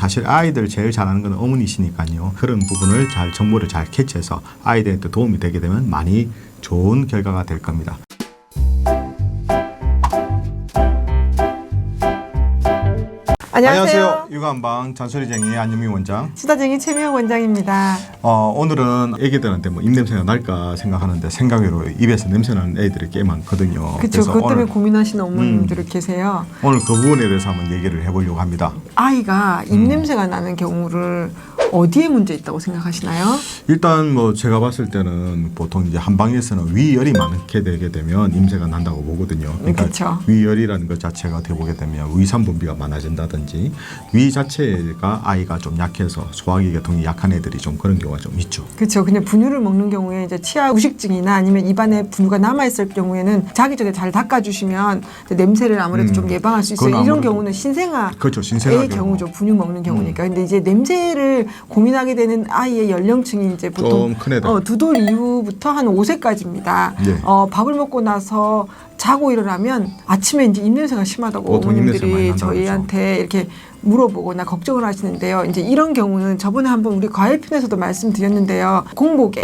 사실 아이들 제일 잘하는 건 어머니시니까요. 그런 부분을 잘 정보를 잘 캐치해서 아이들한테 도움이 되게 되면 많이 좋은 결과가 될 겁니다. 안녕하세요. 육아한방 잔소리쟁이 안유미 원장. 수다쟁이 최미영 원장입니다. 오늘은 애기들한테 뭐 입냄새가 날까 생각하는데 생각외로 입에서 냄새 나는 애들이 꽤 많거든요. 그렇죠. 그것 때문에 고민하시는 어머님들이 계세요. 오늘 그 부분에 대해서 한번 얘기를 해보려고 합니다. 아이가 입냄새가 나는 경우를 어디에 문제 있다고 생각하시나요? 일단 뭐 제가 봤을 때는 보통 이제 한방에서는 위열이 많게 되게 되면 임새가 난다고 보거든요. 그러니까 그쵸. 위열이라는 것 자체가 어떻게 보게 되면 위산 분비가 많아진다든지 위 자체가 아이가 좀 약해서 소화기 계통이 약한 애들이 좀 그런 경우가 좀 있죠. 그렇죠. 그냥 분유를 먹는 경우에 이제 치아 우식증이나 아니면 입안에 분유가 남아 있을 경우에는 자기 전에 잘 닦아주시면 냄새를 아무래도 좀 예방할 수 있어요. 이런 경우는 신생아의 그렇죠. 신생아 경우죠. 분유 먹는 경우니까. 근데 이제 냄새를 고민하게 되는 아이의 연령층이 이제 보통 큰 애들. 2돌 이후부터 한 5세까지입니다. 예. 밥을 먹고 나서 자고 일어나면 아침에 이제 입냄새가 심하다고 보통 입냄새 많이 어머님들이 난다고 저희한테 이렇게 물어보거나 걱정을 하시는데요. 이제 이런 경우는 저번에 한번 우리 과일편에서도 말씀드렸는데요. 공복에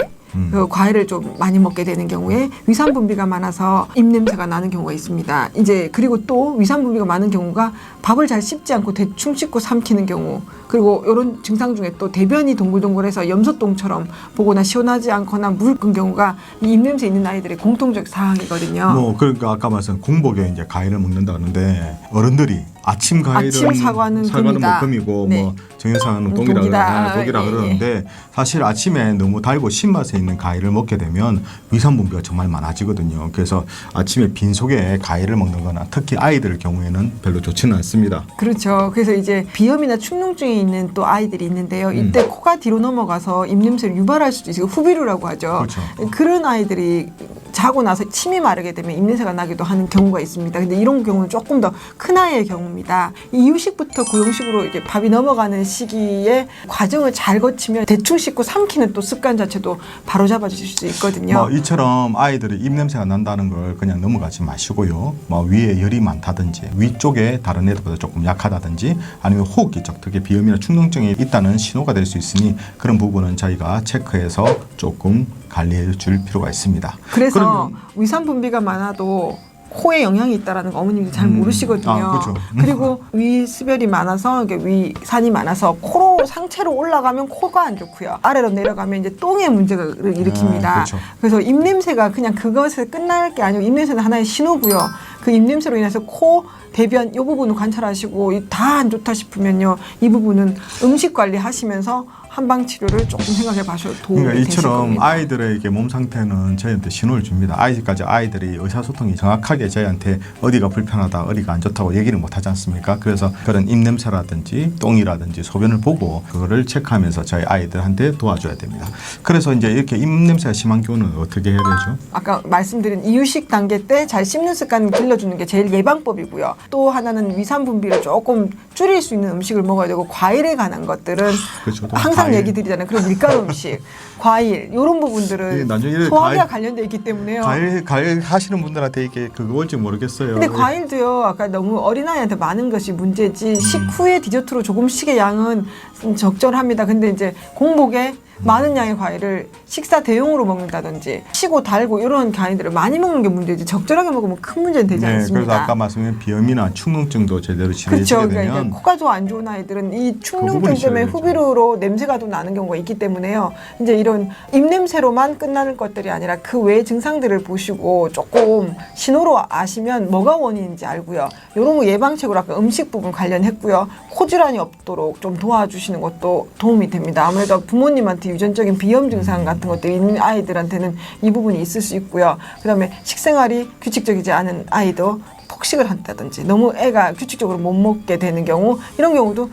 그 과일을 좀 많이 먹게 되는 경우에 위산 분비가 많아서 입냄새가 나는 경우가 있습니다. 이제 그리고 또 위산 분비가 많은 경우가 밥을 잘 씹지 않고 대충 씹고 삼키는 경우, 그리고 이런 증상 중에 또 대변이 동글동글해서 염소똥처럼 보거나 시원하지 않거나 묽은 경우가 이 입냄새 있는 아이들의 공통적 사항이거든요. 뭐 그러니까 아까 말씀 공복에 이제 과일을 먹는다 그러는데 어른들이 아침 과일은 아침 사과는 금이다. 뭐 금이고 네. 뭐 정해사는 독이라 그러는데 사실 아침에 너무 달고 신맛에 있는 과일을 먹게 되면 위산 분비가 정말 많아지거든요. 그래서 아침에 빈속에 과일을 먹는 거나 특히 아이들 경우에는 별로 좋지는 않습니다. 그렇죠. 그래서 이제 비염이나 축농증이 있는 또 아이들이 있는데요. 이때 코가 뒤로 넘어가서 입냄새를 유발할 수도 있어요. 후비루라고 하죠. 그렇죠. 그런 아이들이 자고 나서 침이 마르게 되면 입냄새가 나기도 하는 경우가 있습니다. 근데 이런 경우는 조금 더 큰 아이의 경우입니다. 이유식부터 고용식으로 이렇게 밥이 넘어가는 시기에 과정을 잘 거치면 대충 씻고 삼키는 또 습관 자체도 바로 잡아주실 수 있거든요. 뭐 이처럼 아이들이 입냄새가 난다는 걸 그냥 넘어가지 마시고요. 뭐 위에 열이 많다든지 위쪽에 다른 애들보다 조금 약하다든지 아니면 호흡기 쪽 특히 비염이나 축농증이 있다는 신호가 될 수 있으니 그런 부분은 저희가 체크해서 조금 관리해 줄 필요가 있습니다. 그래서 위산 분비가 많아도 코에 영향이 있다라는 거 어머님들이 잘 모르시거든요. 그렇죠. 그리고 위습열이 많아서 이게 위산이 많아서 코로 상체로 올라가면 코가 안 좋고요. 아래로 내려가면 이제 똥의 문제를 일으킵니다. 그렇죠. 그래서 입냄새가 그냥 그것에 끝날 게 아니고 입냄새는 하나의 신호고요. 그 입냄새로 인해서 코, 대변 이 부분을 관찰하시고 다 안 좋다 싶으면요. 이 부분은 음식 관리하시면서 한방 치료를 조금 생각해 봐셔도 도움이 그러니까 되실 이처럼 겁니다. 아이들의 이게 몸 상태는 저희한테 신호를 줍니다. 아직까지 아이들이 의사소통이 정확하게 저희한테 어디가 불편하다, 어디가 안 좋다고 얘기를 못 하지 않습니까? 그래서 그런 입냄새라든지 똥이라든지 소변을 보고 그거를 체크하면서 저희 아이들한테 도와줘야 됩니다. 그래서 이제 이렇게 입냄새가 심한 경우는 어떻게 해야 되죠? 아까 말씀드린 이유식 단계 때 잘 씹는 습관을 길러주는 게 제일 예방법이고요. 또 하나는 위산 분비를 조금 줄일 수 있는 음식을 먹어야 되고 과일에 관한 것들은 그렇죠. 항상 과일. 얘기 드리잖아요. 그런 밀가루 음식, 과일 이런 부분들은 나중에 소화기와 관련되어 있기 때문에요. 과일 하시는 분들한테 이게 그거 올지 모르겠어요. 근데 과일도요. 아까 너무 어린아이한테 많은 것이 문제지 식후에 디저트로 조금씩의 양은 적절합니다. 근데 이제 공복에 많은 양의 과일을 식사 대용으로 먹는다든지 시고 달고 이런 과일들을 많이 먹는 게 문제지 적절하게 먹으면 큰 문제는 되지 않습니다. 그래서 아까 말씀드린 비염이나 축농증도 제대로 치료해주게 그렇죠. 되면 그러니까 코가 좀 안 좋은 아이들은 이 축농증 부분이 때문에 있어야죠. 후비루로 냄새가 또 나는 경우가 있기 때문에요. 이제 이런 입냄새로만 끝나는 것들이 아니라 그 외의 증상들을 보시고 조금 신호로 아시면 뭐가 원인인지 알고요. 이런 거 예방책으로 아까 음식 부분 관련했고요. 코질환이 없도록 좀 도와주시는 것도 도움이 됩니다. 아무래도 부모님한테 유전적인 비염 증상 같은 것들이 있는 아이들한테는 이 부분이 있을 수 있고요. 그다음에 식생활이 규칙적이지 않은 아이도 폭식을 한다든지 너무 애가 규칙적으로 못 먹게 되는 경우 이런 경우도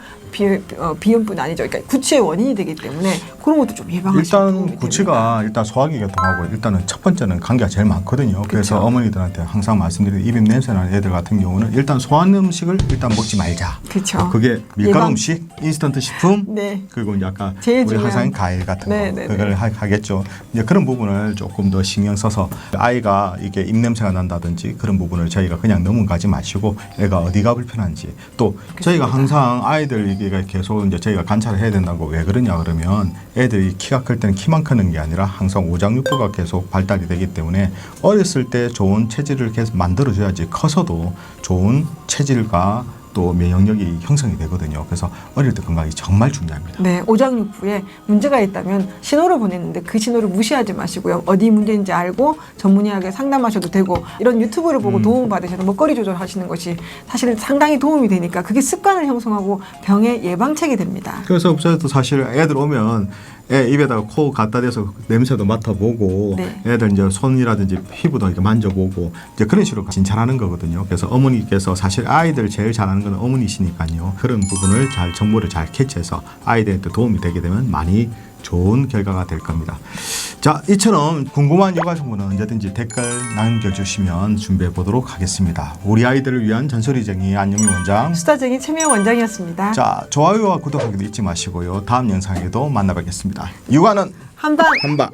비염뿐 아니죠. 그러니까 구취의 원인이 되기 때문에 그런 것도 좀 예방하시면 도움이 일단 됩니다. 구취가 일단 소화기 계통하고 일단은 첫 번째는 감기가 제일 많거든요. 그래서 그쵸. 어머니들한테 항상 말씀드리는 입입 냄새 나는 애들 같은 경우는 일단 소화하는 음식을 일단 먹지 말자. 그렇죠. 그게 밀가루 예방. 음식, 인스턴트 식품, 네. 그리고 이제 아까 제일 우리 중요한. 하사인 과일 같은 네, 거 네, 그걸 네. 하겠죠. 이제 그런 부분을 조금 더 신경 써서 아이가 이게 입 냄새가 난다든지 그런 부분을 저희가 그냥 넘어가지 마시고 애가 어디가 불편한지 또 저희가 항상 아이들 이게 계속 이제 저희가 관찰을 해야 된다고 왜 그러냐 그러면 애들이 키가 클 때는 키만 크는 게 아니라 항상 오장육부가 계속 발달이 되기 때문에 어렸을 때 좋은 체질을 계속 만들어줘야지 커서도 좋은 체질과 또 면역력이 형성이 되거든요. 그래서 어릴 때 건강이 정말 중요합니다. 네, 오장육부에 문제가 있다면 신호를 보냈는데 그 신호를 무시하지 마시고요. 어디 문제인지 알고 전문의에게 상담하셔도 되고 이런 유튜브를 보고 도움을 받으셔서 먹거리 조절하시는 것이 사실은 상당히 도움이 되니까 그게 습관을 형성하고 병의 예방책이 됩니다. 그래서 저도 사실 애들 오면 애 입에다가 코 갖다 대서 냄새도 맡아보고 네. 애들 이제 손이라든지 피부도 이렇게 만져보고 이제 그런 식으로 진찰하는 거거든요. 그래서 어머니께서 사실 아이들 제일 잘하는 건 어머니시니까요. 그런 부분을 잘 정보를 잘 캐치해서 아이들한테 도움이 되게 되면 많이 좋은 결과가 될 겁니다. 자, 이처럼 궁금한 요가정보는 언제든지 댓글 남겨주시면 준비해 보도록 하겠습니다. 우리 아이들을 위한 잔소리쟁이 안영미 원장. 수다쟁이 최미영 원장이었습니다. 자, 좋아요와 구독하기도 잊지 마시고요. 다음 영상에도 만나뵙겠습니다. 육아는 한방 한방.